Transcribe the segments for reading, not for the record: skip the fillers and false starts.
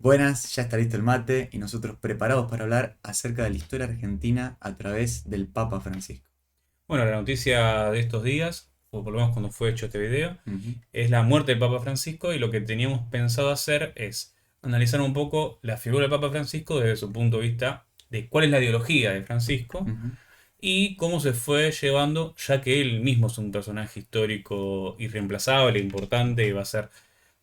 Buenas, ya está listo el mate y nosotros preparados para hablar acerca de la historia argentina a través del Papa Francisco. Bueno, la noticia de estos días, o por lo menos cuando fue hecho este video, Ujú, es la muerte del Papa Francisco y lo que teníamos pensado hacer es analizar un poco la figura del Papa Francisco desde su punto de vista de cuál es la ideología de Francisco ujú. y cómo se fue llevando, ya que él mismo es un personaje histórico irreemplazable, importante y va a ser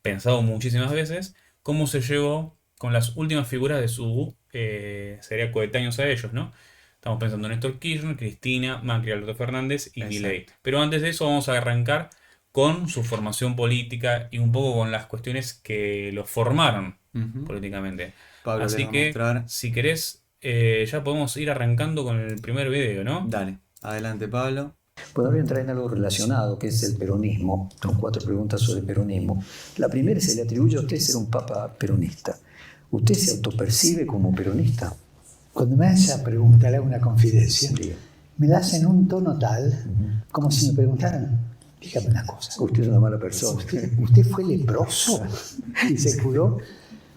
pensado muchísimas veces, cómo se llevó con las últimas figuras de su, sería coetáneos a ellos, ¿no? Estamos pensando en Néstor Kirchner, Cristina, Macri, Alberto Fernández y Milei. Exacto. Pero antes de eso vamos a arrancar con su formación política y un poco con las cuestiones que lo formaron Ujú. políticamente. Pablo les va Así a que, mostrar. si querés, ya podemos ir arrancando con el primer video, ¿no? Dale, adelante Pablo. Bueno, voy a entrar en algo relacionado, que es el peronismo. Son 4 preguntas sobre peronismo. La primera, se le atribuye a usted ser un papa peronista. ¿Usted se autopercibe como peronista? Cuando me hace esa pregunta, le hago una confidencia. Diga. Me la hace en un tono tal, como si me preguntaran, dígame una cosa, Usted es una mala persona. ¿usted fue leproso y se curó?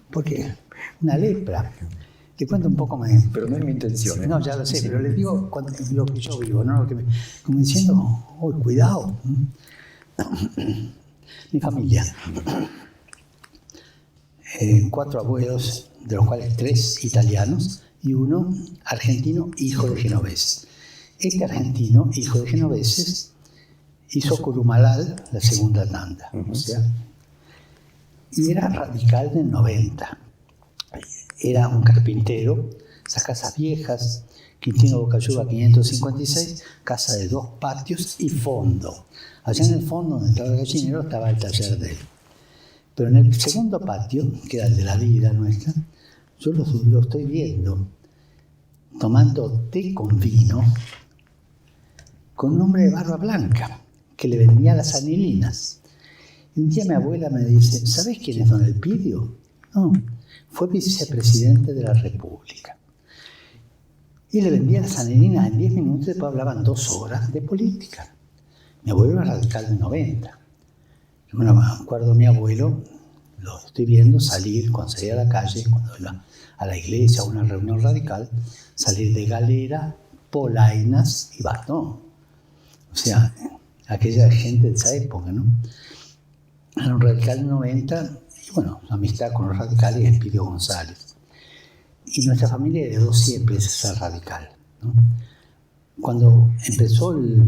Porque una lepra. Le cuento un poco más. Pero no es mi intención, ¿eh? No, ya lo sé, pero les digo lo que yo vivo, ¿no? Como diciendo, oh, cuidado. Mi familia, 4 abuelos, de los cuales 3 italianos y uno argentino, hijo de genoveses. Este argentino, hijo de genoveses, hizo Curumalal la segunda tanda, o sea, y era radical del 90. Era un carpintero, esas casas viejas, Quintino Bocayuva 556, casa de 2 patios y fondo. Allá en el fondo, donde estaba el gallinero, estaba el taller de él. Pero en el segundo patio, que era el de la vida nuestra, yo lo estoy viendo tomando té con vino con un hombre de barba blanca que le vendía las anilinas. Y un día mi abuela me dice, ¿sabés quién es don Elpidio? No, fue vicepresidente de la República. Y le vendía las anilinas en 10 minutos, después hablaban 2 horas de política. Mi abuelo era radical de 90. Yo me acuerdo a mi abuelo, lo estoy viendo salir, cuando salía a la calle, cuando iba a la iglesia, a una reunión radical, salir de galera, polainas y bastón. O sea, aquella gente de esa época, ¿no? Era un radical de 90, y bueno, su amistad con los radicales es Pidio González. Y nuestra familia heredó siempre ese ser radical, ¿no? Cuando empezó el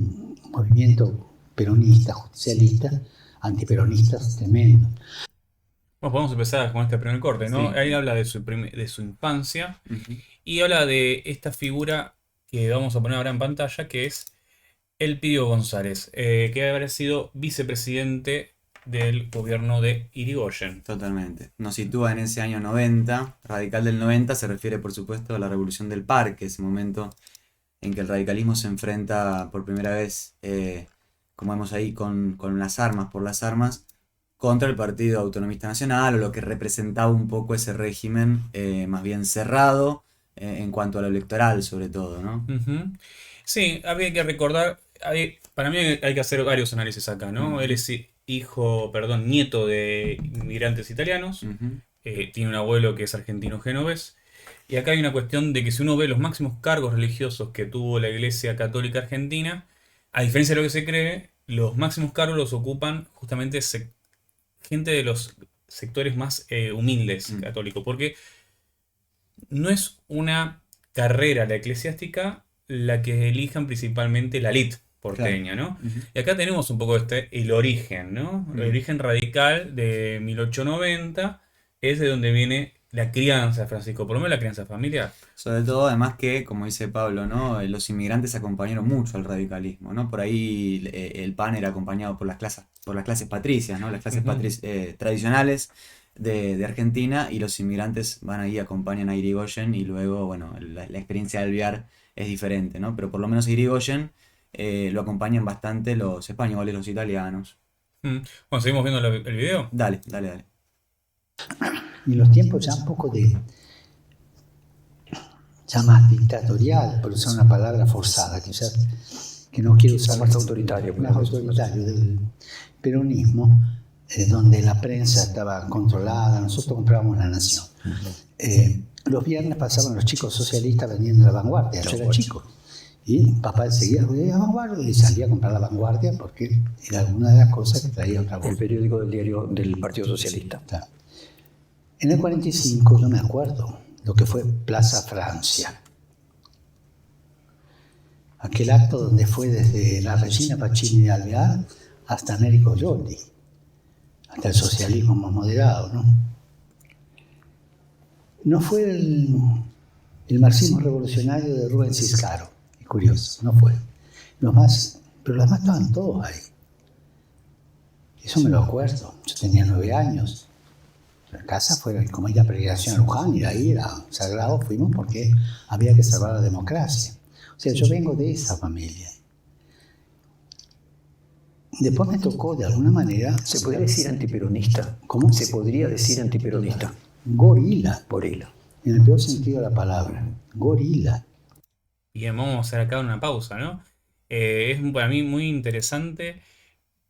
movimiento peronista, justicialista, antiperonistas, tremendo. Bueno, podemos empezar con este primer corte, ¿no? Sí. Ahí habla de su infancia Ujú. y habla de esta figura que vamos a poner ahora en pantalla, que es Elpidio González, que debe haber sido vicepresidente del gobierno de Irigoyen. Totalmente. Nos sitúa en ese año 90. Radical del 90 se refiere, por supuesto, a la Revolución del Parque, ese momento en que el radicalismo se enfrenta por primera vez, como vemos ahí, con las armas, por las armas, contra el Partido Autonomista Nacional, o lo que representaba un poco ese régimen más bien cerrado en cuanto a lo electoral, sobre todo, ¿no? Ujú. Sí, había que recordar, para mí hay que hacer varios análisis acá, ¿no? Él Ujú, es hijo, perdón, nieto de inmigrantes italianos, ujú, tiene un abuelo que es argentino genovés, y acá hay una cuestión de que si uno ve los máximos cargos religiosos que tuvo la Iglesia Católica Argentina, a diferencia de lo que se cree, los máximos cargos los ocupan justamente gente de los sectores más humildes mm, católicos, porque no es una carrera la eclesiástica la que elijan principalmente la elite claro. porteña, ¿no? Ujú, Y acá tenemos un poco el origen, ¿no? El mm. origen radical de 1890 es de donde viene la crianza de Francisco, por lo menos la crianza familiar. Sobre todo, además que, como dice Pablo, ¿no? Los inmigrantes acompañaron mucho al radicalismo, ¿no? Por ahí el PAN era acompañado por las clases patricias, ¿no? Las clases Ujú. tradicionales de Argentina, y los inmigrantes van ahí, acompañan a Irigoyen, y luego, bueno, la experiencia de Alvear es diferente, ¿no? Pero por lo menos a Irigoyen lo acompañan bastante los españoles, los italianos. Mm. Bueno, seguimos viendo el video. Dale, dale, dale. Y los tiempos ya un poco de, ya más dictatorial, por usar una palabra forzada, que no quiero usar Más autoritario, más autoritario del peronismo, donde la prensa estaba controlada. Nosotros comprábamos La Nación. Los viernes pasaban los chicos socialistas vendiendo La Vanguardia. Yo era chico. Y papá seguía La Vanguardia y salía a comprar La Vanguardia porque era una de las cosas que traía otra voz. El periódico del diario del Partido Socialista. Claro. En el 45 yo me acuerdo lo que fue Plaza Francia. Aquel acto donde fue desde la Regina Pacini de Alvear hasta Américo Giordi, hasta el socialismo más moderado, ¿no? No fue el marxismo revolucionario de Rubén Ciscaro, es curioso, no fue. Pero los demás estaban todos ahí. Eso me lo acuerdo, yo tenía 9 años. La casa fue como ir a peregrinación a Luján, ir ahí, era sagrado, fuimos porque había que salvar la democracia. O sea, yo vengo de esa familia. Después me tocó, de alguna manera... ¿Se podría decir antiperonista? ¿Cómo? Se podría decir antiperonista. Gorila. Gorila. En el peor sentido de la palabra. Gorila. Bien, vamos a hacer acá una pausa, ¿no? Es para mí muy interesante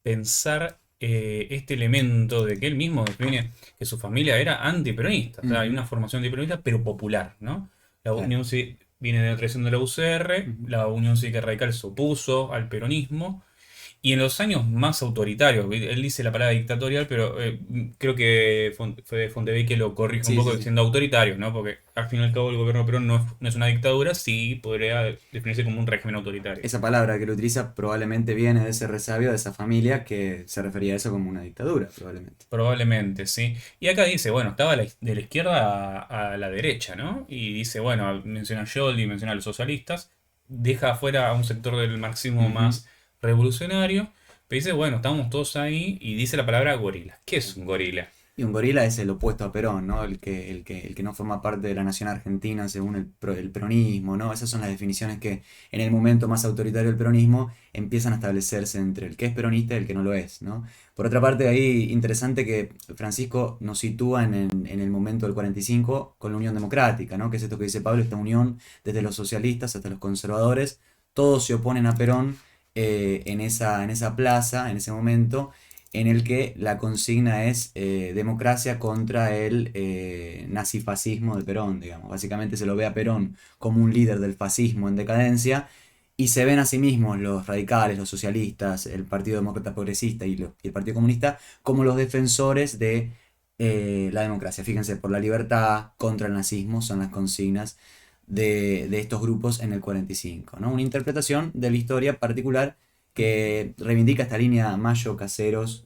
pensar este elemento de que él mismo define que su familia era antiperonista. O sea, hay una formación antiperonista, pero popular, ¿no? La Unión viene de la tradición de la UCR, la Unión Cívica Radical se opuso al peronismo. Y en los años más autoritarios, él dice la palabra dictatorial, pero creo que fue Fontevecchia que lo corrige un poco diciendo autoritario, ¿no? Porque al fin y al cabo el gobierno de Perón no es una dictadura, sí podría definirse como un régimen autoritario. Esa palabra que lo utiliza probablemente viene de ese resabio, de esa familia que se refería a eso como una dictadura, probablemente. Probablemente, sí. Y acá dice, bueno, estaba de la izquierda a la derecha, ¿no? Y dice, bueno, menciona a Scholli, menciona a los socialistas, deja afuera a un sector del marxismo más revolucionario, pero dice, bueno, estamos todos ahí, y dice la palabra gorila. ¿Qué es un gorila? Y un gorila es el opuesto a Perón, ¿no? El que no forma parte de la nación argentina según el peronismo, ¿no? Esas son las definiciones que en el momento más autoritario del peronismo empiezan a establecerse entre el que es peronista y el que no lo es, ¿no? Por otra parte, ahí interesante que Francisco nos sitúa en el momento del 45 con la Unión Democrática, ¿no? Que es esto que dice Pablo, esta unión desde los socialistas hasta los conservadores, todos se oponen a Perón en esa plaza, en ese momento, en el que la consigna es democracia contra el nazifascismo de Perón, digamos. Básicamente se lo ve a Perón como un líder del fascismo en decadencia, y se ven a sí mismos los radicales, los socialistas, el Partido Demócrata Progresista y el Partido Comunista como los defensores de la democracia. Fíjense, por la libertad, contra el nazismo, son las consignas de estos grupos en el 45, ¿no? Una interpretación de la historia particular que reivindica esta línea Mayo, Caseros,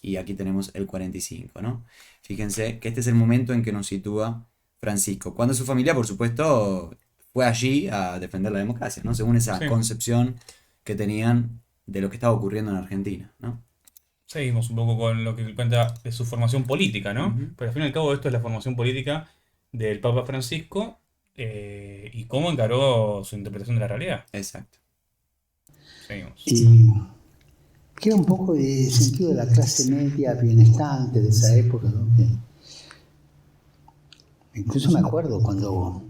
y aquí tenemos el 45, ¿no? Fíjense que este es el momento en que nos sitúa Francisco, cuando su familia, por supuesto, fue allí a defender la democracia, ¿no? Según esa concepción que tenían de lo que estaba ocurriendo en Argentina, ¿no? Seguimos un poco con lo que cuenta de su formación política, ¿no? Pero al fin y al cabo esto es la formación política del Papa Francisco, y cómo encaró su interpretación de la realidad. Exacto. Seguimos. Y queda un poco de sentido de la clase media bienestante de esa época, ¿no? Incluso me acuerdo cuando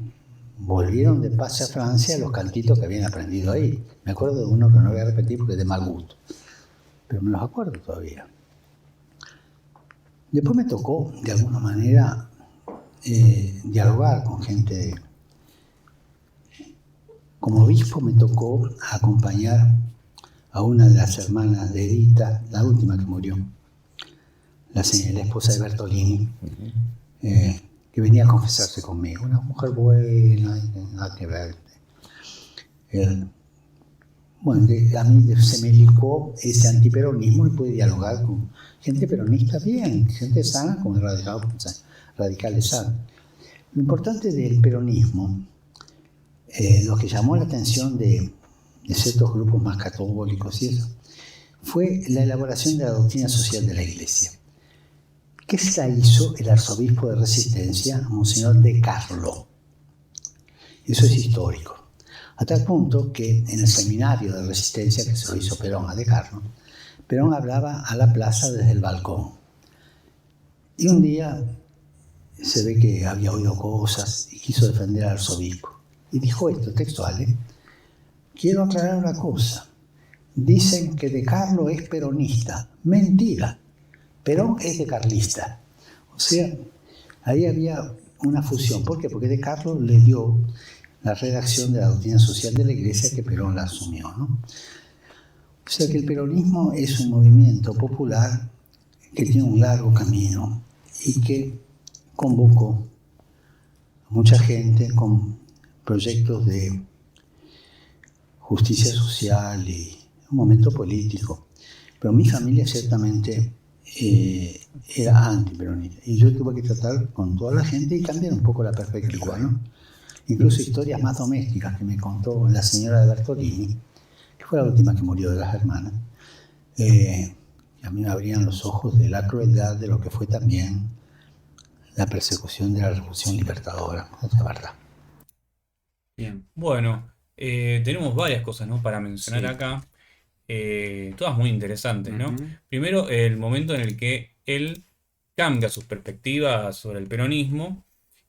volvieron de paz a Francia los cantitos que habían aprendido ahí. Me acuerdo de uno que no voy a repetir porque es de mal gusto, pero me los acuerdo todavía. Después me tocó, de alguna manera, dialogar con gente. Como obispo me tocó acompañar a una de las hermanas de Edita, la última que murió, la esposa de Bertolini, que venía a confesarse conmigo. Una mujer buena, nada que ver. Bueno, a mí se me licó ese antiperonismo y pude dialogar con gente peronista bien, gente sana con radicales sanos. Lo importante del peronismo, lo que llamó la atención de ciertos grupos más católicos y eso, fue la elaboración de la doctrina social de la Iglesia, que se la hizo el arzobispo de Resistencia, Monseñor De Carlo. Eso es histórico. A tal punto que en el seminario de Resistencia que se lo hizo Perón a De Carlo, Perón hablaba a la plaza desde el balcón. Y un día se ve que había oído cosas y quiso defender al arzobispo. Y dijo esto, textual, quiero aclarar una cosa. Dicen que De Carlo es peronista. Mentira. Perón es de carlista. O sea, ahí había una fusión. ¿Por qué? Porque De Carlo le dio la redacción de la doctrina social de la Iglesia que Perón la asumió, ¿no? O sea que el peronismo es un movimiento popular que tiene un largo camino y que convocó a mucha gente con proyectos de justicia social y un momento político. Pero mi familia ciertamente era antiperonista y yo tuve que tratar con toda la gente y cambiar un poco la perspectiva, ¿no? Incluso historias más domésticas que me contó la señora de Bertolini, que fue la última que murió de las hermanas, y a mí me abrían los ojos de la crueldad de lo que fue también la persecución de la Revolución Libertadora, es la verdad. Bien. Bueno, tenemos varias cosas, ¿no?, para mencionar Sí. acá, todas muy interesantes, ¿no? Ujú. Primero, el momento en el que él cambia sus perspectivas sobre el peronismo,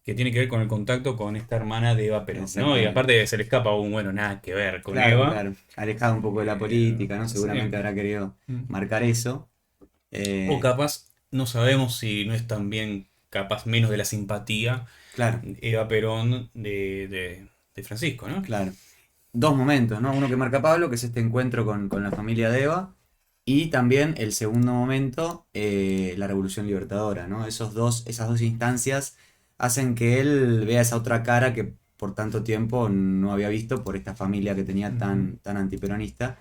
que tiene que ver con el contacto con esta hermana de Eva Perón, ¿no? Y Exactamente. aparte se le escapa un, bueno, nada que ver con Claro, Eva. claro. Alejado un poco de la política, ¿no? Sí. Seguramente habrá querido Mm. marcar eso. O Eh, capaz, no sabemos si no es también capaz menos de la simpatía claro, Eva Perón de Francisco, ¿no? claro. Dos momentos, ¿no? Uno que marca Pablo, que es este encuentro con la familia de Eva, y también el segundo momento, la Revolución Libertadora, ¿no? Esas dos instancias hacen que él vea esa otra cara que por tanto tiempo no había visto por esta familia que tenía tan antiperonista.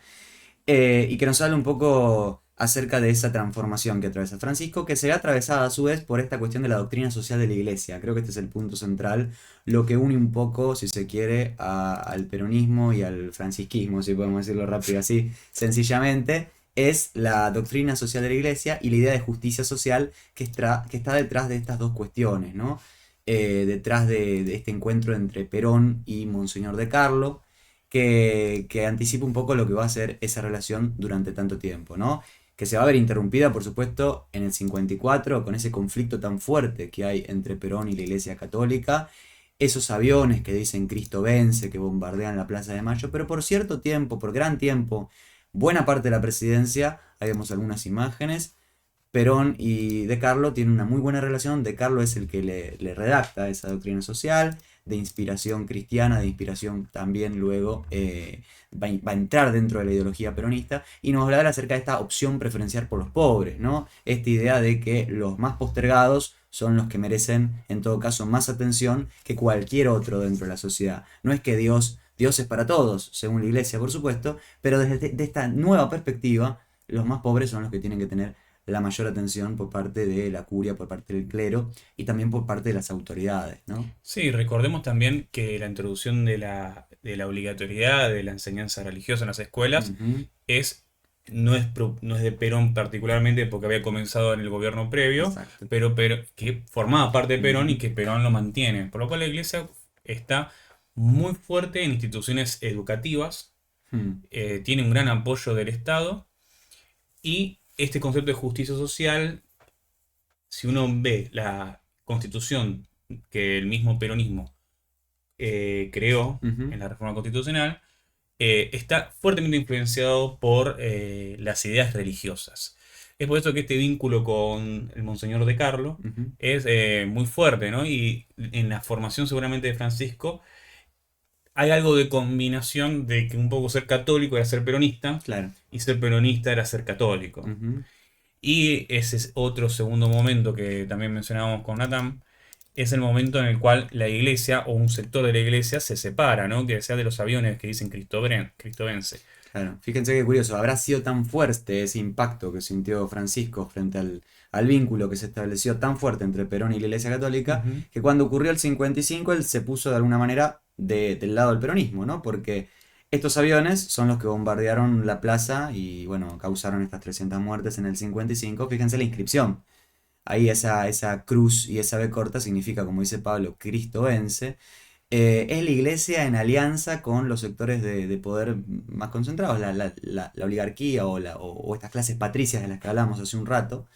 Y que nos habla un poco acerca de esa transformación que atraviesa Francisco, que se ve atravesada a su vez por esta cuestión de la doctrina social de la Iglesia. Creo que este es el punto central, lo que une un poco, si se quiere, al peronismo y al francisquismo, si podemos decirlo rápido así, sencillamente, es la doctrina social de la Iglesia y la idea de justicia social que está detrás de estas dos cuestiones, ¿no? Detrás de este encuentro entre Perón y Monseñor de Carlo, que anticipa un poco lo que va a ser esa relación durante tanto tiempo, ¿no? Que se va a ver interrumpida, por supuesto, en el 54, con ese conflicto tan fuerte que hay entre Perón y la Iglesia Católica, esos aviones que dicen Cristo vence, que bombardean la Plaza de Mayo, pero por cierto tiempo, por gran tiempo, buena parte de la presidencia, ahí vemos algunas imágenes, Perón y De Carlo tienen una muy buena relación. De Carlo es el que le redacta esa doctrina social, de inspiración cristiana, de inspiración también luego va a entrar dentro de la ideología peronista y nos hablará acerca de esta opción preferencial por los pobres, ¿no? Esta idea de que los más postergados son los que merecen, en todo caso, más atención que cualquier otro dentro de la sociedad. No es que Dios es para todos, según la Iglesia, por supuesto, pero desde esta nueva perspectiva, los más pobres son los que tienen que tener la mayor atención por parte de la curia, por parte del clero y también por parte de las autoridades, ¿no? Sí, recordemos también que la introducción de la obligatoriedad de la enseñanza religiosa en las escuelas Ujú. no es de Perón particularmente porque había comenzado en el gobierno previo, Exacto. pero que formaba parte de Perón y Ujú. que Perón lo mantiene. Por lo cual la iglesia está muy fuerte en instituciones educativas, Mm. tiene un gran apoyo del Estado y este concepto de justicia social, si uno ve la constitución que el mismo peronismo creó Ujú. en la reforma constitucional, está fuertemente influenciado por las ideas religiosas. Es por eso que este vínculo con el Monseñor de Carlo Ujú. es muy fuerte, ¿no? Y en la formación seguramente de Francisco hay algo de combinación de que un poco ser católico era ser peronista Claro. y ser peronista era ser católico. Ujú. Y ese es otro segundo momento que también mencionábamos con Nathan, es el momento en el cual la iglesia o un sector de la iglesia se separa, ¿no? Que sea de los aviones que dicen Cristo vence. Claro. Fíjense qué curioso, habrá sido tan fuerte ese impacto que sintió Francisco frente al vínculo que se estableció tan fuerte entre Perón y la Iglesia Católica, Ujú. que cuando ocurrió el 55 él se puso de alguna manera del lado del peronismo, ¿no? Porque estos aviones son los que bombardearon la plaza y, bueno, causaron estas 300 muertes en el 55. Fíjense la inscripción. Ahí esa cruz y esa B corta significa, como dice Pablo, Cristo vence. Es la iglesia en alianza con los sectores de poder más concentrados, la oligarquía o estas clases patricias de las que hablamos hace un rato,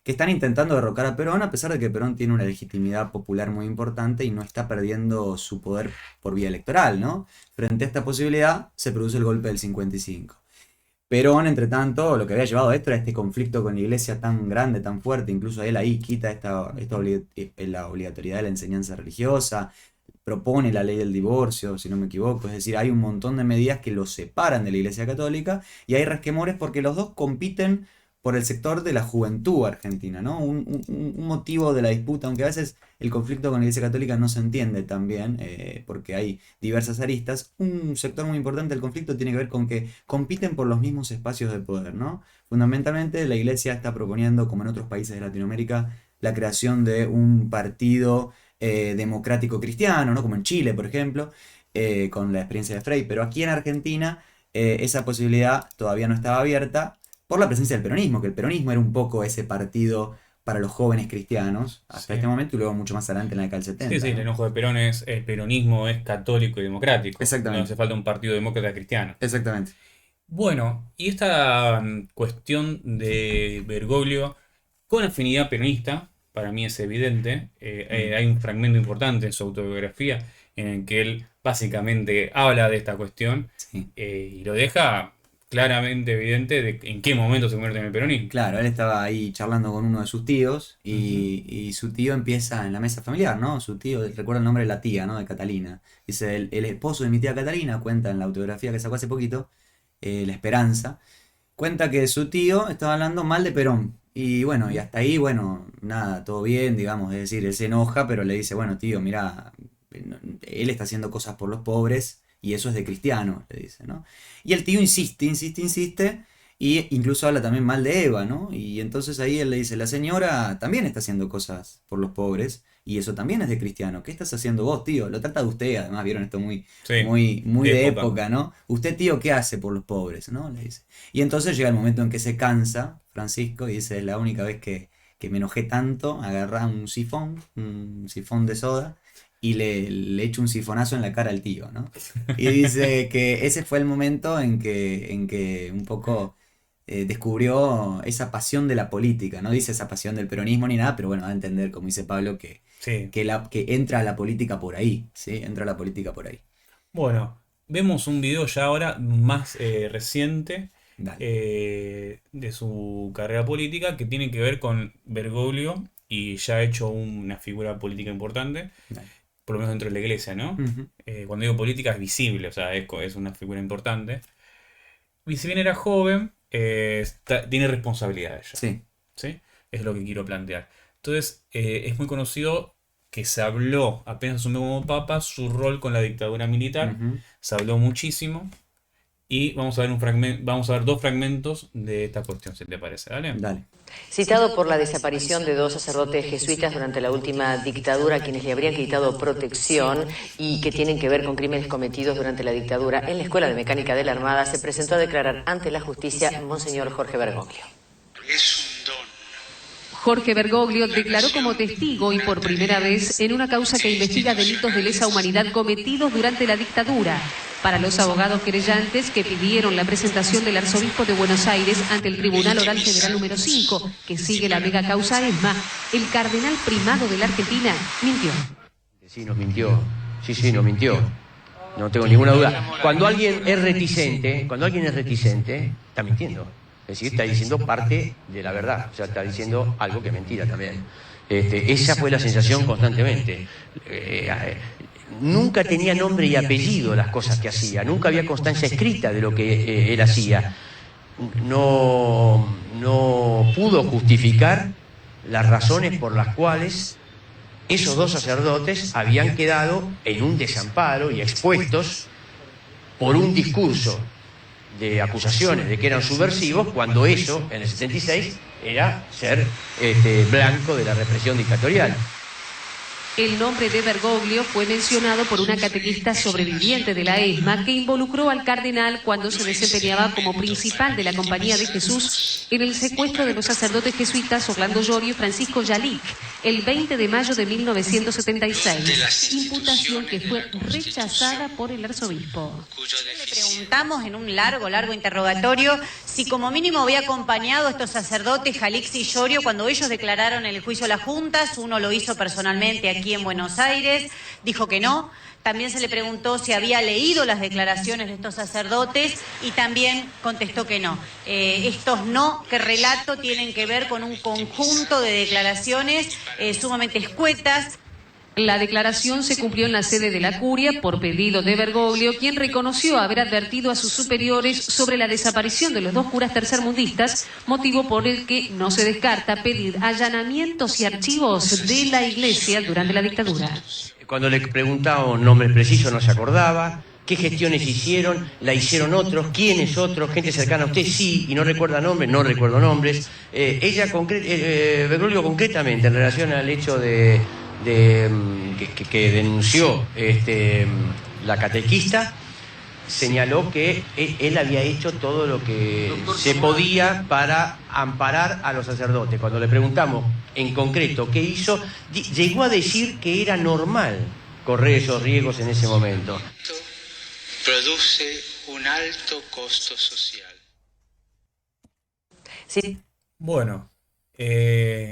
que están intentando derrocar a Perón, a pesar de que Perón tiene una legitimidad popular muy importante y no está perdiendo su poder por vía electoral, ¿no? Frente a esta posibilidad se produce el golpe del 55. Perón, entre tanto, lo que había llevado a esto era este conflicto con la iglesia tan grande, tan fuerte, incluso él ahí quita la obligatoriedad de la enseñanza religiosa, propone la ley del divorcio, si no me equivoco, es decir, hay un montón de medidas que los separan de la iglesia católica y hay resquemores porque los dos compiten por el sector de la juventud argentina, ¿no? Un motivo de la disputa, aunque a veces el conflicto con la Iglesia Católica no se entiende tan bien, porque hay diversas aristas, un sector muy importante del conflicto tiene que ver con que compiten por los mismos espacios de poder, ¿no? Fundamentalmente la Iglesia está proponiendo, como en otros países de Latinoamérica, la creación de un partido democrático cristiano, ¿no? Como en Chile, por ejemplo, con la experiencia de Frei, pero aquí en Argentina esa posibilidad todavía no estaba abierta por la presencia del peronismo, que el peronismo era un poco ese partido para los jóvenes cristianos, hasta este momento y luego mucho más adelante en la década del 70. Sí, el ¿no? enojo de Perón es, el peronismo es católico y democrático. Exactamente. No hace falta un partido demócrata cristiano. Exactamente. Bueno, y esta cuestión de Bergoglio con afinidad peronista, para mí es evidente. Hay un fragmento importante en su autobiografía en el que él básicamente habla de esta cuestión Sí. y lo deja claramente evidente de en qué momento se convierte en el peronismo. Claro, él estaba ahí charlando con uno de sus tíos y su tío empieza en la mesa familiar, ¿no? Su tío, recuerda el nombre de la tía, ¿no? De Catalina. Dice, el esposo de mi tía Catalina, cuenta en la autobiografía que sacó hace poquito, La Esperanza, cuenta que su tío estaba hablando mal de Perón. Y bueno, y hasta ahí, bueno, nada, todo bien, digamos, es decir, él se enoja, pero le dice, bueno, tío, mira, él está haciendo cosas por los pobres y eso es de cristiano, le dice, ¿no? Y el tío insiste, y incluso habla también mal de Eva, ¿no? Y entonces ahí él le dice, la señora también está haciendo cosas por los pobres y eso también es de cristiano. ¿Qué estás haciendo vos, tío? Lo trata de usted, además, vieron esto muy, Sí, muy de de época. época, ¿no? Usted, tío, ¿qué hace por los pobres, ¿no? Le dice. Y entonces llega el momento en que se cansa Francisco y dice, es la única vez que me enojé tanto, agarrá un sifón de soda y le echo un sifonazo en la cara al tío, ¿no? Y dice que ese fue el momento en que un poco descubrió esa pasión de la política, no dice esa pasión del peronismo ni nada, pero bueno, va a entender, como dice Pablo, Sí. que entra a la política por ahí, ¿sí? Entra a la política por ahí. Bueno, vemos un video ya ahora más reciente Dale. de su carrera política que tiene que ver con Bergoglio y ya ha hecho una figura política importante, Dale. por lo menos dentro de la iglesia, ¿no? Ujú. Cuando digo política es visible, o sea, es una figura importante. Y si bien era joven, tiene responsabilidades ya, Sí. ¿sí? Es lo que quiero plantear. Entonces, es muy conocido que se habló, apenas asumió como papa, su rol con la dictadura militar. Ujú. Se habló muchísimo. Y vamos a ver vamos a ver dos fragmentos de esta cuestión, si te parece, ¿vale? Dale. Citado por la desaparición de dos sacerdotes jesuitas durante la última dictadura, quienes le habrían quitado protección y que tienen que ver con crímenes cometidos durante la dictadura, en la Escuela de Mecánica de la Armada se presentó a declarar ante la justicia Monseñor Jorge Bergoglio. Es un don. Jorge Bergoglio declaró como testigo y por primera vez en una causa que investiga delitos de lesa humanidad cometidos durante la dictadura. Para los abogados querellantes que pidieron la presentación del arzobispo de Buenos Aires ante el Tribunal Oral Federal número 5, que sigue la mega causa ESMA, el cardenal primado de la Argentina mintió. Sí, nos mintió. Sí, nos mintió. No tengo ninguna duda. Cuando alguien es reticente, está mintiendo. Es decir, está diciendo parte de la verdad. O sea, está diciendo algo que es mentira también. Esa fue la sensación constantemente. Nunca tenía nombre y apellido las cosas que hacía. Nunca había constancia escrita de lo que él hacía. No pudo justificar las razones por las cuales esos dos sacerdotes habían quedado en un desamparo y expuestos por un discurso de acusaciones de que eran subversivos, cuando eso, en el 76, era ser blanco de la represión dictatorial. El nombre de Bergoglio fue mencionado por una catequista sobreviviente de la ESMA que involucró al cardenal cuando se desempeñaba como principal de la Compañía de Jesús en el secuestro de los sacerdotes jesuitas Orlando Llorio y Francisco Yalic el 20 de mayo de 1976, imputación que fue rechazada por el arzobispo. Le preguntamos en un largo interrogatorio si como mínimo había acompañado a estos sacerdotes Jalix y Llorio cuando ellos declararon en el juicio a las juntas. Uno lo hizo personalmente aquí en Buenos Aires, dijo que no. También se le preguntó si había leído las declaraciones de estos sacerdotes y también contestó que no. Estos no que relato tienen que ver con un conjunto de declaraciones sumamente escuetas. La declaración se cumplió en la sede de la Curia por pedido de Bergoglio, quien reconoció haber advertido a sus superiores sobre la desaparición de los 2 curas tercermundistas, motivo por el que no se descarta pedir allanamientos y archivos de la Iglesia durante la dictadura. Cuando le preguntaban nombres precisos no se acordaba. ¿Qué gestiones hicieron? ¿La hicieron otros? ¿Quiénes otros? ¿Gente cercana a usted? Sí, y no recuerda nombres, no recuerdo nombres. Bergoglio concretamente en relación al hecho que denunció la catequista, señaló que él había hecho todo lo que se podía para amparar a los sacerdotes. Cuando le preguntamos en concreto qué hizo, llegó a decir que era normal correr esos riesgos en ese momento. Produce un alto costo social. Sí. Bueno,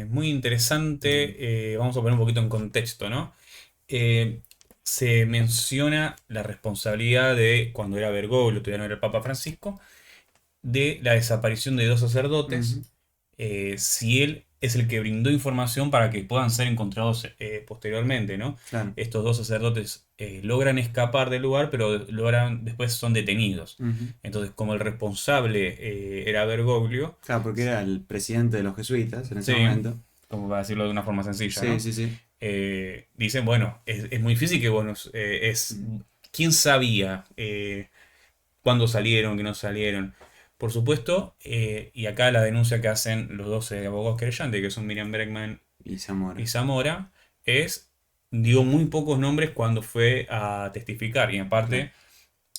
muy interesante. Vamos a poner un poquito en contexto, ¿no? Se menciona la responsabilidad de, cuando era Bergoglio, todavía no era el Papa Francisco, de la desaparición de 2 sacerdotes, si él es el que brindó información para que puedan ser encontrados posteriormente, ¿no? Claro. Estos 2 sacerdotes logran escapar del lugar, pero después son detenidos. Entonces, como el responsable era Bergoglio, Claro, porque era el presidente de los jesuitas en ese sí, momento. como para decirlo de una forma sencilla, Sí, ¿no? sí, sí. Dicen, bueno, es muy difícil que, bueno, ¿quién sabía cuándo salieron, que no salieron? Por supuesto, y acá la denuncia que hacen los 12 abogados querellantes, que son Miriam Bregman Y Zamora. y Zamora, dio muy pocos nombres cuando fue a testificar, y aparte,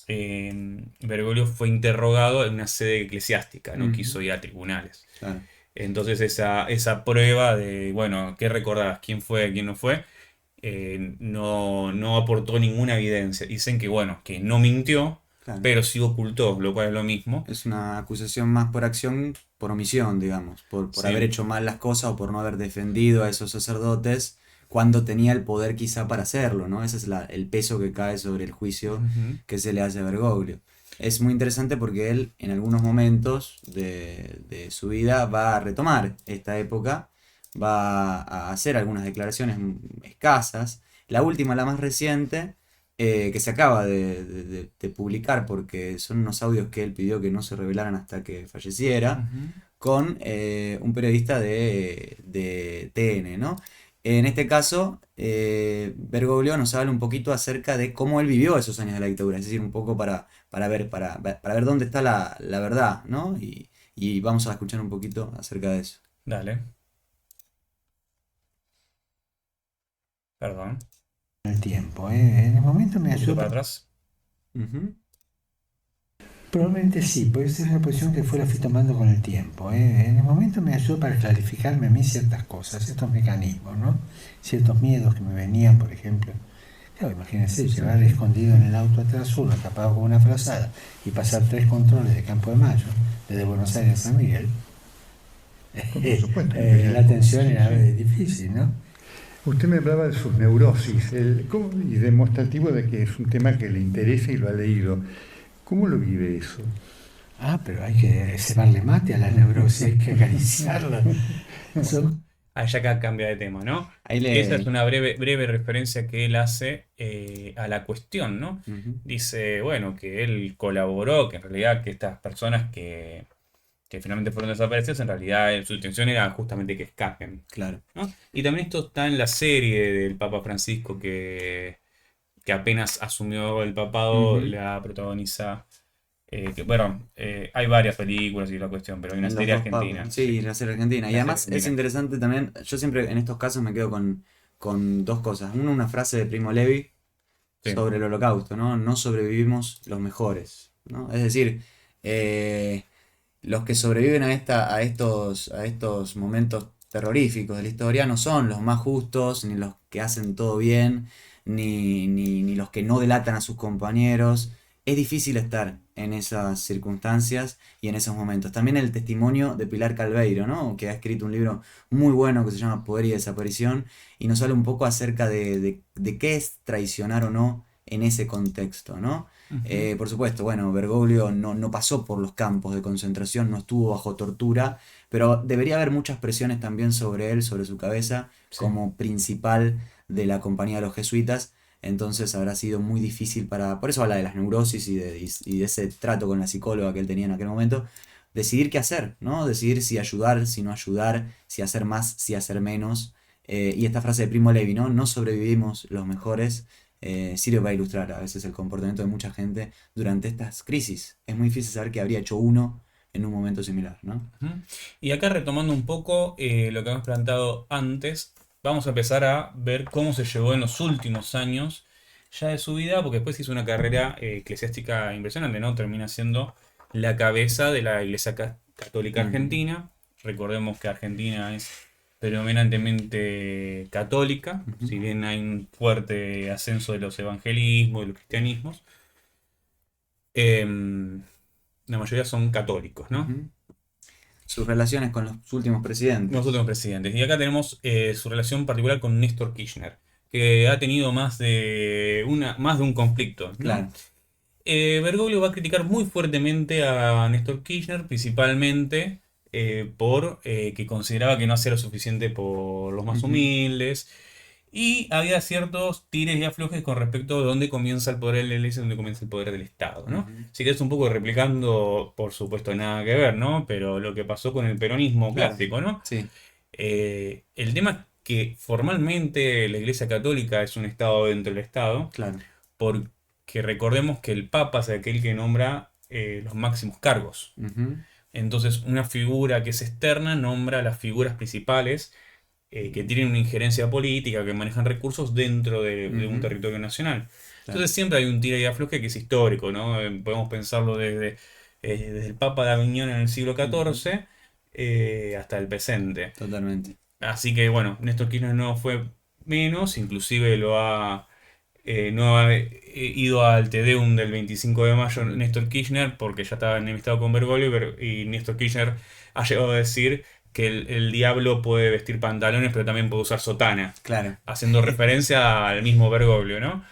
Bergoglio fue interrogado en una sede eclesiástica, no quiso ir a tribunales. Claro. Entonces esa prueba de, bueno, ¿qué recordás? ¿Quién fue? ¿Quién no fue? No aportó ninguna evidencia. Dicen que, bueno, que no mintió, Claro. pero sí ocultó, lo cual es lo mismo. Es una acusación más por acción, por omisión, digamos, por Sí. haber hecho mal las cosas o por no haber defendido a esos sacerdotes cuando tenía el poder quizá para hacerlo, ¿no? Ese es el peso que cae sobre el juicio que se le hace a Bergoglio. Es muy interesante porque él en algunos momentos de su vida va a retomar esta época, va a hacer algunas declaraciones escasas. La última, la más reciente, que se acaba de publicar porque son unos audios que él pidió que no se revelaran hasta que falleciera, con un periodista de TN, ¿no? En este caso, Bergoglio nos habla un poquito acerca de cómo él vivió esos años de la dictadura, es decir, un poco para ver dónde está la verdad, ¿no? Y vamos a escuchar un poquito acerca de eso. Dale. Perdón. El tiempo, en el momento me Un poquito ayudó. para atrás. Probablemente sí, porque esa es una posición que fui tomando con el tiempo. En el momento me ayudó para clarificarme a mí ciertas cosas, ciertos mecanismos, ¿no? Ciertos miedos que me venían, por ejemplo. Claro, imagínense, llevar escondido en el auto atrás uno, tapado con una frazada, y pasar 3 controles de Campo de Mayo, desde Buenos Aires a San Miguel. Por supuesto. La atención era difícil, ¿no? Usted me hablaba de sus neurosis, y demostrativo de que es un tema que le interesa y lo ha leído. ¿Cómo lo vive eso? Pero hay que cebarle mate a la neurosis, hay que acariciarla. Ahí ya acá cambia de tema, ¿no? Ahí Esa es una breve referencia que él hace a la cuestión, ¿no? Dice, bueno, que él colaboró, que en realidad que estas personas que finalmente fueron desaparecidas, en realidad su intención era justamente que escapen. Claro. ¿No? Y también esto está en la serie del Papa Francisco que apenas asumió el papado, la protagoniza. Hay varias películas y la cuestión, pero hay una Los serie dos argentina. papas. Sí, la serie argentina. Y La además serie es argentina. interesante también, yo siempre en estos casos me quedo con 2 cosas. Una frase de Primo Levi Sí. sobre el holocausto, ¿no? No sobrevivimos los mejores, ¿no? Es decir, los que sobreviven a estos momentos terroríficos de la historia no son los más justos, ni los que hacen todo bien, ni los que no delatan a sus compañeros. Es difícil estar en esas circunstancias y en esos momentos. También el testimonio de Pilar Calveiro, ¿no? Que ha escrito un libro muy bueno que se llama Poder y Desaparición y nos habla un poco acerca de qué es traicionar o no en ese contexto, ¿no? Ujú. Por supuesto, bueno, Bergoglio no pasó por los campos de concentración, no estuvo bajo tortura, pero debería haber muchas presiones también sobre él, sobre su cabeza, Sí. como principal de la compañía de los jesuitas. Entonces habrá sido muy difícil para... Por eso habla de las neurosis y de ese trato con la psicóloga que él tenía en aquel momento. Decidir qué hacer, ¿no? Decidir si ayudar, si no ayudar, si hacer más, si hacer menos. Y esta frase de Primo Levi, ¿no? No sobrevivimos los mejores, sirve para ilustrar a veces el comportamiento de mucha gente durante estas crisis. Es muy difícil saber qué habría hecho uno en un momento similar, ¿no? Ujú. Y acá retomando un poco lo que hemos planteado antes, vamos a empezar a ver cómo se llevó en los últimos años ya de su vida, porque después hizo una carrera eclesiástica impresionante, ¿no? Termina siendo la cabeza de la Iglesia Católica Ujú. Argentina. Recordemos que Argentina es predominantemente católica, Ujú. si bien hay un fuerte ascenso de los evangelismos, de los cristianismos, em, la mayoría son católicos, ¿no? Ujú. Sus relaciones con los últimos Los presidentes. últimos presidentes. Y acá tenemos su relación particular con Néstor Kirchner, que ha tenido más de un conflicto, ¿no? Claro. Bergoglio va a criticar muy fuertemente a Néstor Kirchner, principalmente por que consideraba que no hacía lo suficiente por los más Ujú. humildes. Y había ciertos tires y aflojes con respecto a dónde comienza el poder de la iglesia y dónde comienza el poder del Estado, ¿no? Ujú. Así que es un poco replicando, por supuesto, nada que ver, ¿no? Pero lo que pasó con el peronismo Claro. clásico, ¿no? Sí. El tema es que formalmente la Iglesia Católica es un Estado dentro del Estado, Claro. porque recordemos que el Papa es aquel que nombra los máximos cargos. Ujú. Entonces, una figura que es externa nombra a las figuras principales que tienen una injerencia política, que manejan recursos dentro de un Ujú. territorio nacional. Claro. Entonces, siempre hay un tira y afloje que es histórico, ¿no? Podemos pensarlo desde el Papa de Aviñón en el siglo Ujú. XIV hasta el presente. Totalmente. Así que bueno, Néstor Kirchner no fue menos, inclusive no ha ido al Te Deum del 25 de mayo Néstor Kirchner porque ya estaba enemistado con Bergoglio y Néstor Kirchner ha llegado a decir que el diablo puede vestir pantalones pero también puede usar sotana, Claro. haciendo referencia al mismo Bergoglio, ¿no?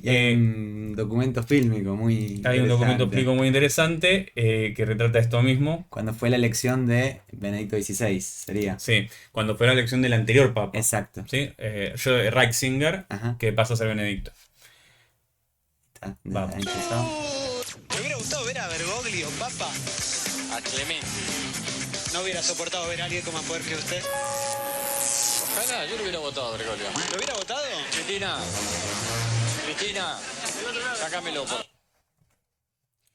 Y hay Eh, un documento fílmico muy Hay un documento interesante. explico muy interesante que retrata esto mismo. Cuando fue la elección de Benedicto XVI, sería. Sí, cuando fue la elección del anterior papa, Exacto. ¿sí? Ratzinger, Ajá. que pasa a ser Benedicto. Está, ha Vamos. empezado. Me hubiera gustado ver a Bergoglio, papa. A Clemente. ¿No hubiera soportado ver a alguien con más poder que usted? Ojalá, yo lo hubiera votado a Bergoglio. ¿Lo hubiera votado? Cristina, sácamelo.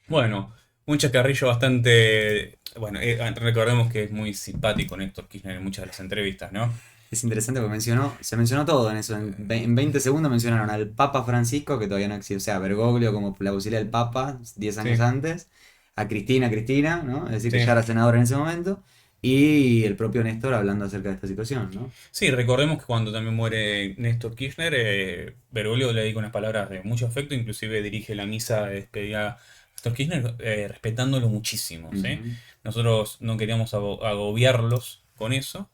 Bueno, un chacarrillo bastante. Bueno, recordemos que es muy simpático Néstor Kirchner en muchas de las entrevistas, ¿no? Es interesante porque se mencionó todo en eso. En 20 segundos mencionaron al Papa Francisco, que todavía no existe, o sea, Bergoglio como la auxiliar del Papa 10 años Sí, antes, a Cristina, ¿no? Es decir, que ya sí. era senadora en ese momento, y el propio Néstor hablando acerca de esta situación, ¿no? Sí, recordemos que cuando también muere Néstor Kirchner, Bergoglio le dedica unas palabras de mucho afecto, inclusive dirige la misa de despedida a Néstor Kirchner, respetándolo muchísimo, ¿sí? Ujú. Nosotros no queríamos agobiarlos con eso,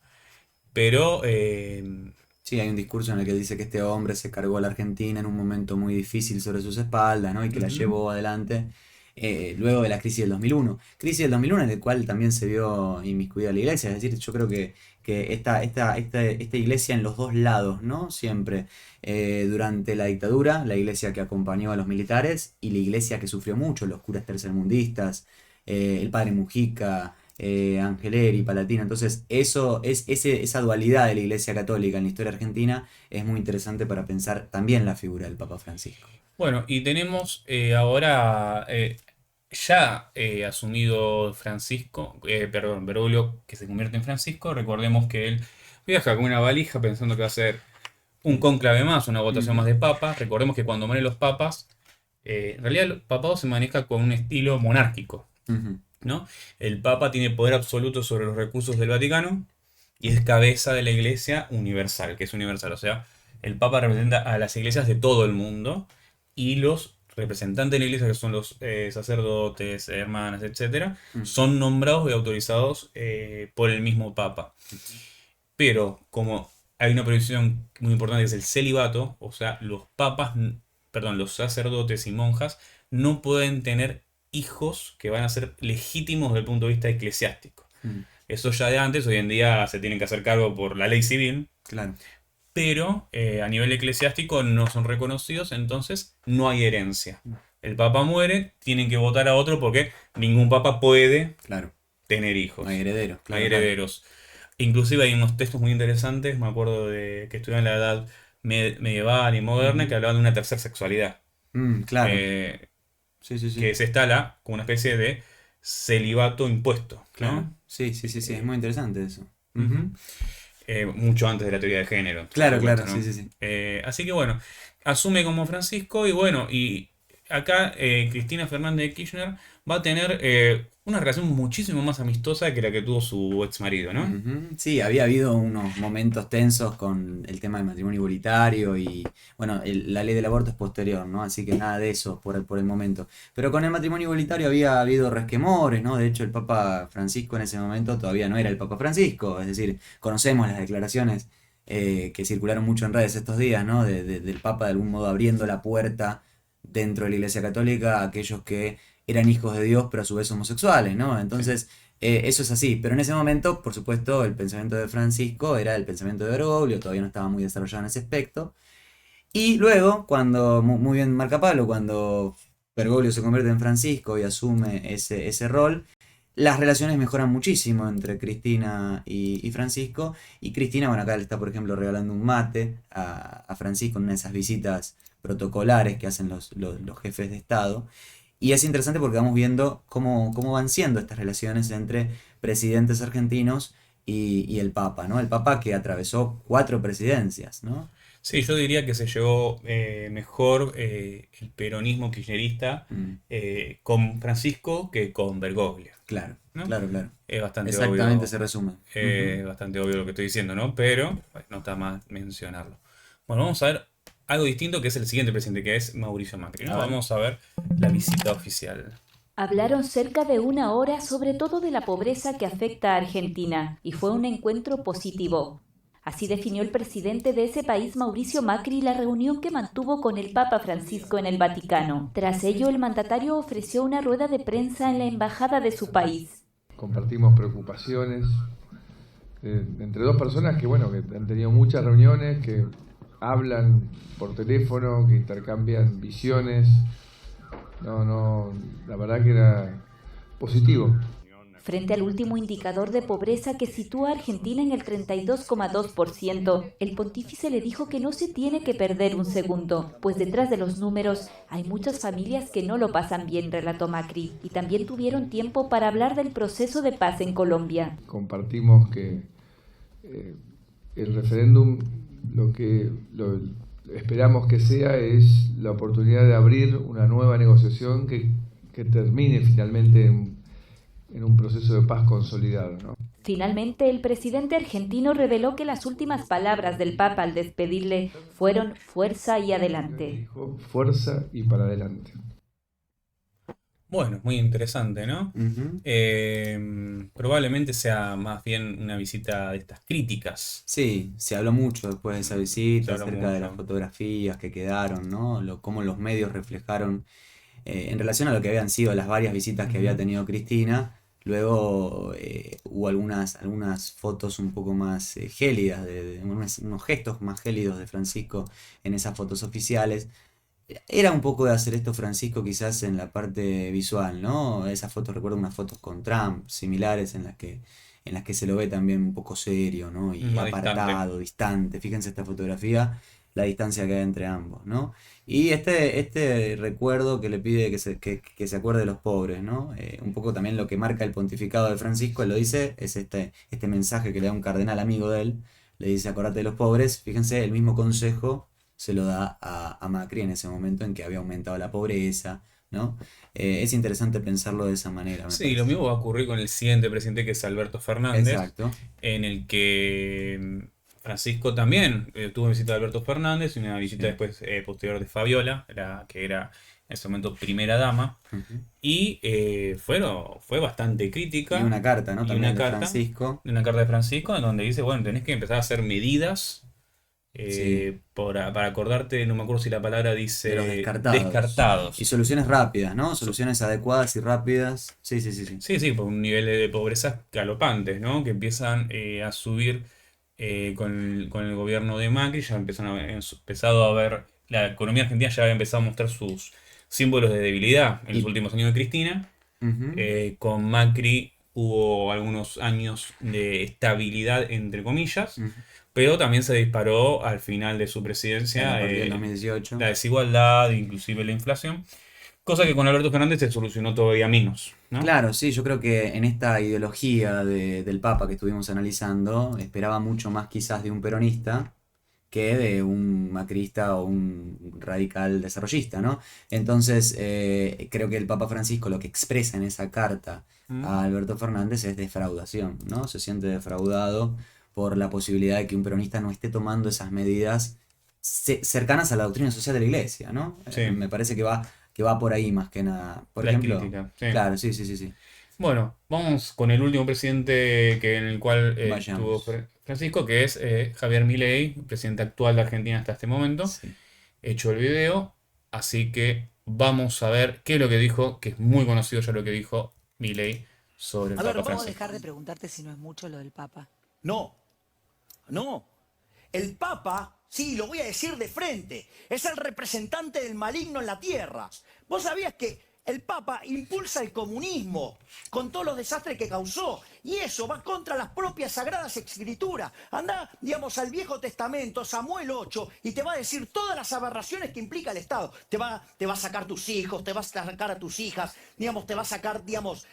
pero Sí, hay un discurso en el que dice que este hombre se cargó a la Argentina en un momento muy difícil sobre sus espaldas, ¿no? Y que la ujú, llevó adelante luego de la crisis del 2001. Crisis del 2001 en el cual también se vio inmiscuida la iglesia. Es decir, yo creo que esta iglesia en los dos lados, ¿no? Siempre. Durante la dictadura, la iglesia que acompañó a los militares y la iglesia que sufrió mucho, los curas tercermundistas, el padre Mujica. Angeleri, Palatina. Entonces, esa dualidad de la Iglesia Católica en la historia argentina es muy interesante para pensar también la figura del Papa Francisco. bueno, y tenemos ahora ya asumido Francisco, perdón, Bergoglio, que se convierte en Francisco. Recordemos que él viaja con una valija pensando que va a ser un cónclave más, una votación más Ujú. de papas. Recordemos que cuando mueren los papas, en realidad el papado se maneja con un estilo monárquico, Ujú. ¿no? El papa tiene poder absoluto sobre los recursos del Vaticano y es cabeza de la iglesia universal, que es universal, o sea, el papa representa a las iglesias de todo el mundo y los representantes de la iglesia, que son los sacerdotes, hermanas, etcétera, son nombrados y autorizados por el mismo Papa. Pero como hay una prohibición muy importante que es el celibato, o sea, los sacerdotes y monjas no pueden tener hijos que van a ser legítimos desde el punto de vista eclesiástico. Eso ya de antes, hoy en día se tienen que hacer cargo por la ley civil. Claro. Pero a nivel eclesiástico no son reconocidos, entonces no hay herencia. El papa muere, tienen que votar a otro porque ningún papa puede tener hijos. No hay herederos. No hay herederos. Inclusive hay unos textos muy interesantes, me acuerdo de que estudian la edad medieval y moderna, que hablaban de una tercera sexualidad. Claro. Que se instala como una especie de celibato impuesto. Claro. ¿No? Sí, es muy interesante eso. Mucho antes de la teoría de género. Claro, ¿no? sí. Así que bueno, asume como Francisco y acá Cristina Fernández de Kirchner va a tener una relación muchísimo más amistosa que la que tuvo su ex marido, ¿no? Sí, había habido unos momentos tensos con el tema del matrimonio igualitario y, bueno, la ley del aborto es posterior, ¿no? Así que nada de eso por el momento. Pero con el matrimonio igualitario había habido resquemores, ¿no? De hecho, el Papa Francisco en ese momento todavía no era el Papa Francisco, es decir, conocemos las declaraciones que circularon mucho en redes estos días, ¿no? Del Papa de algún modo abriendo la puerta dentro de la Iglesia Católica a aquellos que eran hijos de Dios pero a su vez homosexuales, ¿no? Entonces, eso es así. Pero en ese momento, por supuesto, el pensamiento de Francisco era el pensamiento de Bergoglio, todavía no estaba muy desarrollado en ese aspecto. Y luego, cuando, muy bien marca Pablo, cuando Bergoglio se convierte en Francisco y asume ese rol, las relaciones mejoran muchísimo entre Cristina y Francisco. Y Cristina, bueno, acá le está, por ejemplo, regalando un mate a Francisco en una de esas visitas protocolares que hacen los jefes de Estado. Y es interesante porque vamos viendo cómo van siendo estas relaciones entre presidentes argentinos y el Papa, ¿no? El Papa que atravesó 4 presidencias, ¿no? Sí, yo diría que se llevó mejor el peronismo kirchnerista con Francisco que con Bergoglio. Claro, ¿no? claro. Es bastante Exactamente obvio. se resume. Es bastante obvio lo que estoy diciendo, ¿no? Pero no está más mencionarlo. Bueno, vamos a ver algo distinto que es el siguiente presidente, que es Mauricio Macri, ¿no? Vamos a ver la visita oficial. Hablaron cerca de 1 hora sobre todo de la pobreza que afecta a Argentina y fue un encuentro positivo. Así definió el presidente de ese país, Mauricio Macri, la reunión que mantuvo con el Papa Francisco en el Vaticano. Tras ello, el mandatario ofreció una rueda de prensa en la embajada de su país. Compartimos preocupaciones entre dos personas que han tenido muchas reuniones, que hablan por teléfono, que intercambian visiones. La verdad que era positivo. Frente al último indicador de pobreza que sitúa a Argentina en el 32,2%, el pontífice le dijo que no se tiene que perder un segundo, pues detrás de los números hay muchas familias que no lo pasan bien, relató Macri, y también tuvieron tiempo para hablar del proceso de paz en Colombia. Compartimos que el referéndum lo esperamos que sea es la oportunidad de abrir una nueva negociación que termine finalmente en un proceso de paz consolidado, ¿no? Finalmente, el presidente argentino reveló que las últimas palabras del Papa al despedirle fueron fuerza y adelante. Dijo fuerza y para adelante. Bueno, muy interesante, ¿no? Probablemente sea más bien una visita de estas críticas. Sí, se habló mucho después de esa visita acerca de las fotografías que quedaron, ¿no? Cómo los medios reflejaron en relación a lo que habían sido las varias visitas que había tenido Cristina. Luego hubo algunas fotos un poco más gélidas, unos gestos más gélidos de Francisco en esas fotos oficiales. Era un poco de hacer esto Francisco quizás en la parte visual, ¿no? Esas fotos, recuerdo unas fotos con Trump similares en las que se lo ve también un poco serio, ¿no? Y más apartado, distante. Fíjense esta fotografía, la distancia que hay entre ambos, ¿no? Y este recuerdo que le pide que se acuerde de los pobres, ¿no? Un poco también lo que marca el pontificado de Francisco, él lo dice, es este mensaje que le da un cardenal amigo de él, le dice acordate de los pobres. Fíjense, el mismo consejo se lo da a Macri en ese momento en que había aumentado la pobreza, ¿no? Es interesante pensarlo de esa manera. Sí, lo mismo va a ocurrir con el siguiente presidente, que es Alberto Fernández. Exacto. En el que Francisco también tuvo visita de Alberto Fernández y una visita después posterior de Fabiola, que era en ese momento primera dama, y fue bastante crítica. Y una carta, ¿no? Y También una de carta, Francisco. una carta de Francisco en donde dice, bueno, tenés que empezar a hacer medidas para acordarte, no me acuerdo si la palabra dice De los descartados. Y soluciones rápidas, ¿no? Soluciones adecuadas y rápidas. Sí. Sí, por un nivel de pobreza galopantes, ¿no? Que empiezan a subir con el gobierno de Macri, ya empezado a ver, la economía argentina ya había empezado a mostrar sus símbolos de debilidad en los últimos años de Cristina. Con Macri hubo algunos años de estabilidad, entre comillas, pero también se disparó al final de su presidencia A partir del 2018. la desigualdad, inclusive la inflación, cosa que con Alberto Fernández se solucionó todavía menos, ¿no? Claro, sí, yo creo que en esta ideología del Papa que estuvimos analizando, esperaba mucho más quizás de un peronista que de un macrista o un radical desarrollista, ¿no? Entonces, creo que el Papa Francisco lo que expresa en esa carta a Alberto Fernández es defraudación, ¿no? Se siente defraudado por la posibilidad de que un peronista no esté tomando esas medidas cercanas a la doctrina social de la Iglesia, ¿no? Sí. Me parece que va por ahí más que nada. Por La ejemplo, crítica, sí. Claro, sí. Bueno, vamos con el último presidente en el cual estuvo Vayamos. Francisco, que es Javier Milei, presidente actual de Argentina hasta este momento. Hecho el video, así que vamos a ver qué es lo que dijo, que es muy conocido ya lo que dijo Milei sobre el A ver, Papa vamos a Francisco. dejar de preguntarte si no es mucho lo del Papa. No. El Papa, sí, lo voy a decir de frente, es el representante del maligno en la tierra. ¿Vos sabías que el Papa impulsa el comunismo con todos los desastres que causó? Y eso va contra las propias sagradas escrituras. Andá, digamos, al Viejo Testamento, Samuel 8, y te va a decir todas las aberraciones que implica el Estado. Te va a sacar tus hijos, te va a sacar a tus hijas, digamos, te va a sacar, digamos,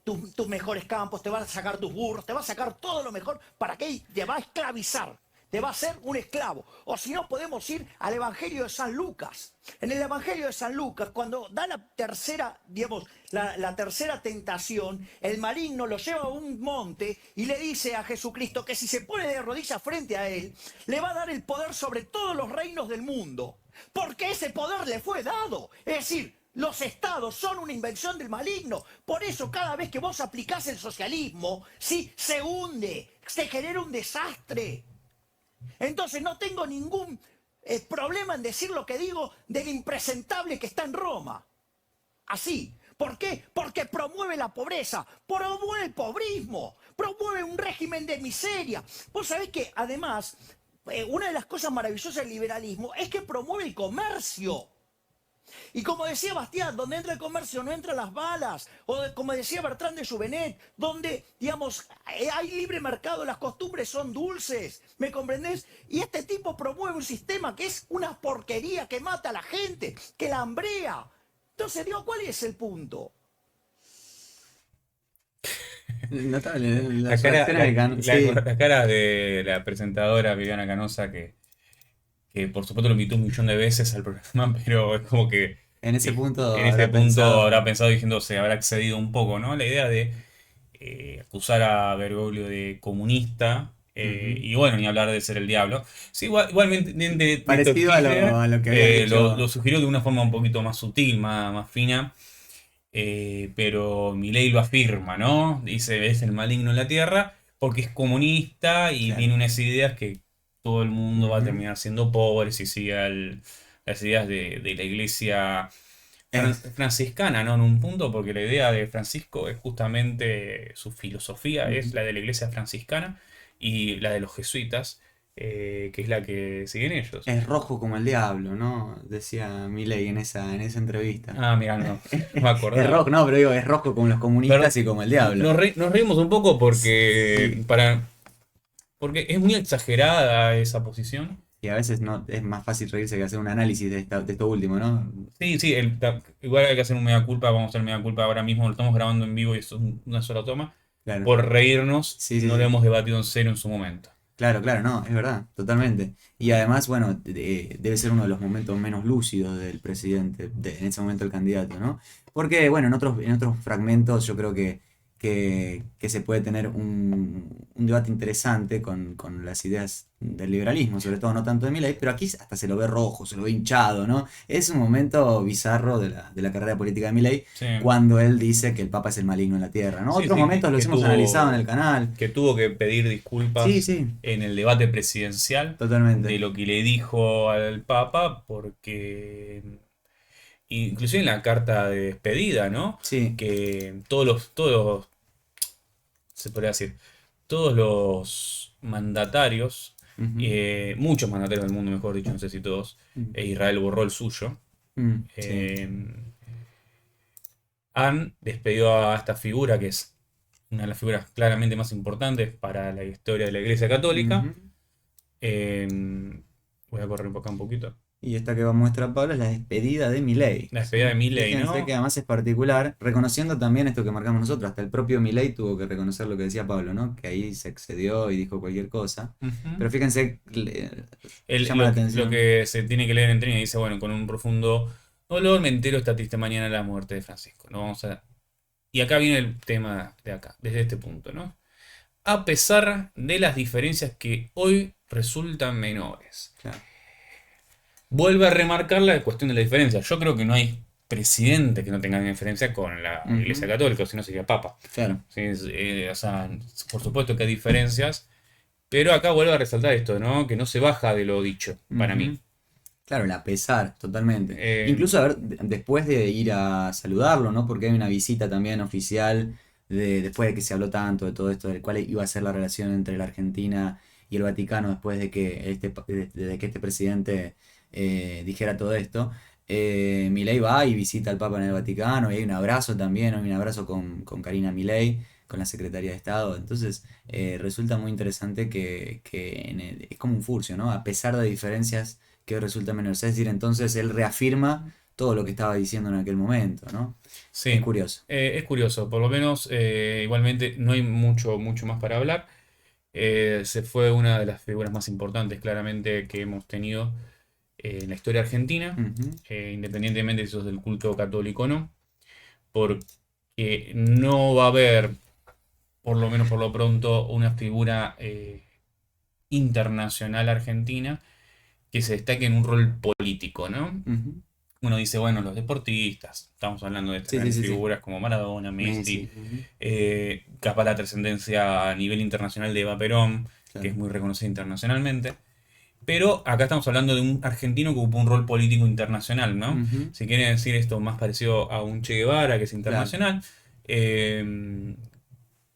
tus mejores campos, te va a sacar tus burros, te va a sacar todo lo mejor. ¿Para qué? Te va a esclavizar. Te va a ser un esclavo. O si no, podemos ir al Evangelio de San Lucas. En el Evangelio de San Lucas, cuando da la tercera, digamos, la tercera tentación, el maligno lo lleva a un monte y le dice a Jesucristo que si se pone de rodillas frente a él, le va a dar el poder sobre todos los reinos del mundo. Porque ese poder le fue dado. Es decir, los estados son una invención del maligno. Por eso cada vez que vos aplicás el socialismo, ¿sí? Se hunde, se genera un desastre. Entonces no tengo ningún problema en decir lo que digo del impresentable que está en Roma. Así. ¿Por qué? Porque promueve la pobreza, promueve el pobrismo, promueve un régimen de miseria. Vos sabés que además, una de las cosas maravillosas del liberalismo es que promueve el comercio. Y como decía Bastián, donde entra el comercio no entran las balas. O como decía Bertrand de Juvenet, donde, digamos, hay libre mercado, las costumbres son dulces. ¿Me comprendés? Y este tipo promueve un sistema que es una porquería, que mata a la gente, que la hambrea. Entonces, digo, ¿cuál es el punto? Notable, La cara de la presentadora Viviana Canosa, que por supuesto lo invitó un millón de veces al programa, pero es como que En ese punto habrá pensado diciendo, se habrá excedido un poco, ¿no? La idea de acusar a Bergoglio de comunista, y bueno, ni hablar de ser el diablo. Sí, igualmente parecido a lo que había dicho. lo sugirió de una forma un poquito más sutil, más fina, pero Milei lo afirma, ¿no? Dice, es el maligno en la tierra, porque es comunista y tiene unas ideas que todo el mundo va a terminar siendo pobre si sigue las ideas de la iglesia franciscana, ¿no? En un punto, porque la idea de Francisco es justamente, su filosofía es la de la iglesia franciscana y la de los jesuitas, que es la que siguen ellos. Es rojo como el diablo, ¿no? Decía Milei en esa entrevista. Ah, mira, no me acordaba. Es rojo, no, pero digo, es rojo como los comunistas y como el diablo. Nos reímos un poco porque porque es muy exagerada esa posición. Y a veces no es más fácil reírse que hacer un análisis de esto último, ¿no? Sí, igual hay que hacer un mea culpa, vamos a hacer mea culpa ahora mismo, lo estamos grabando en vivo y esto es una sola toma. Claro. Por reírnos, no lo sí. hemos debatido en serio en su momento. Claro, no, es verdad, totalmente. Y además, bueno, debe ser uno de los momentos menos lúcidos del presidente, en ese momento el candidato, ¿no? Porque, bueno, en otros fragmentos yo creo que que se puede tener un debate interesante con las ideas del liberalismo, sobre todo no tanto de Milei, pero aquí hasta se lo ve rojo, se lo ve hinchado, ¿no? Es un momento bizarro de la carrera política de Milei, Sí. cuando él dice que el Papa es el maligno en la tierra, ¿no? Sí, Otros sí, momentos los que hemos analizado en el canal. Que tuvo que pedir disculpas Sí, sí. en el debate presidencial Totalmente. de lo que le dijo al Papa, porque inclusive en la carta de despedida, ¿no? Sí. Que se podría decir, todos los mandatarios, muchos mandatarios del mundo, mejor dicho, no sé si todos, Israel borró el suyo, han despedido a esta figura que es una de las figuras claramente más importantes para la historia de la Iglesia Católica. Voy a correr por acá un poquito. Y esta que va a mostrar Pablo es la despedida de Milei. La despedida de Milei, Fíjense ¿no? que además es particular, reconociendo también esto que marcamos nosotros. Hasta el propio Milei tuvo que reconocer lo que decía Pablo, ¿no? Que ahí se excedió y dijo cualquier cosa. Pero fíjense, llama la atención. Lo que se tiene que leer en Trina dice, bueno, con un profundo dolor me entero esta triste mañana de la muerte de Francisco. ¿No? Vamos a... Y acá viene el tema de acá, desde este punto, ¿no? A pesar de las diferencias que hoy resultan menores. Claro. Vuelve a remarcar la cuestión de la diferencia. Yo creo que no hay presidente que no tenga diferencia con la Iglesia Católica, si no sería Papa. Claro. Sí, o sea, por supuesto que hay diferencias, pero acá vuelve a resaltar esto, ¿no? Que no se baja de lo dicho, para mí. Claro, el a pesar, totalmente. Incluso, a ver, después de ir a saludarlo, ¿no? Porque hay una visita también oficial, después de que se habló tanto de todo esto, del cual iba a ser la relación entre la Argentina y el Vaticano, después de que este presidente dijera todo esto. Milei va y visita al Papa en el Vaticano, y hay un abrazo también, hay un abrazo con Karina Milei, con la Secretaría de Estado. Entonces resulta muy interesante que es como un furcio, ¿no? A pesar de diferencias que hoy resultan menores. Es decir, entonces él reafirma todo lo que estaba diciendo en aquel momento, ¿no? Sí, es curioso. Es curioso, por lo menos igualmente no hay mucho más para hablar. Se fue una de las figuras más importantes claramente que hemos tenido en la historia argentina, independientemente de si sos del culto católico o no, porque no va a haber, por lo menos por lo pronto, una figura internacional argentina que se destaque en un rol político, ¿no? Uno dice, bueno, los deportistas, estamos hablando de estas grandes figuras como Maradona, Messi, capaz la trascendencia a nivel internacional de Eva Perón, que es muy reconocida internacionalmente. Pero acá estamos hablando de un argentino que ocupó un rol político internacional, ¿no? Si quieren decir esto más parecido a un Che Guevara, que es internacional.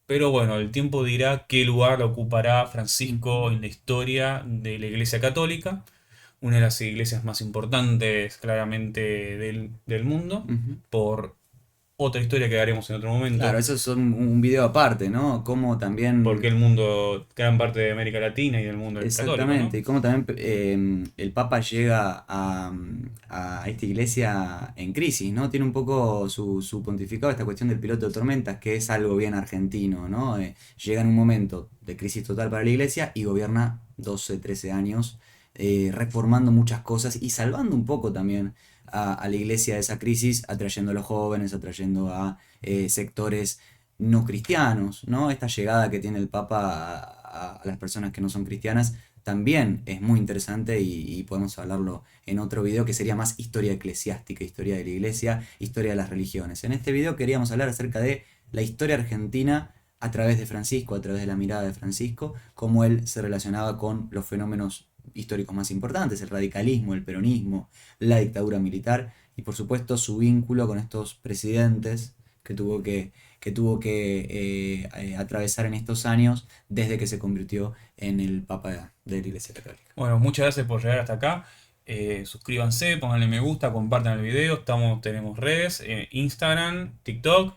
Pero bueno, el tiempo dirá qué lugar ocupará Francisco en la historia de la Iglesia Católica, una de las iglesias más importantes claramente del mundo, por otra historia que haremos en otro momento. Claro, eso es un video aparte, ¿no? Como también... Porque el mundo, gran parte de América Latina y del mundo es católico, ¿no? Exactamente, y cómo también el Papa llega a esta iglesia en crisis, ¿no? Tiene un poco su pontificado esta cuestión del piloto de tormentas, que es algo bien argentino, ¿no? Llega en un momento de crisis total para la iglesia y gobierna 12, 13 años, reformando muchas cosas y salvando un poco también a la iglesia de esa crisis, atrayendo a los jóvenes, atrayendo a sectores no cristianos, ¿no? Esta llegada que tiene el Papa a las personas que no son cristianas también es muy interesante y podemos hablarlo en otro video que sería más historia eclesiástica, historia de la iglesia, historia de las religiones. En este video queríamos hablar acerca de la historia argentina a través de Francisco, a través de la mirada de Francisco, cómo él se relacionaba con los fenómenos históricos más importantes, el radicalismo, el peronismo, la dictadura militar y por supuesto su vínculo con estos presidentes que tuvo que atravesar en estos años desde que se convirtió en el Papa de la Iglesia Católica. Bueno, muchas gracias por llegar hasta acá. Suscríbanse, pónganle me gusta, compartan el video. Tenemos redes, Instagram, TikTok,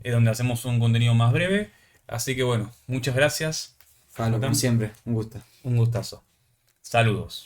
donde hacemos un contenido más breve. Así que bueno, muchas gracias. Falo, como siempre, un gusto. Un gustazo. Saludos.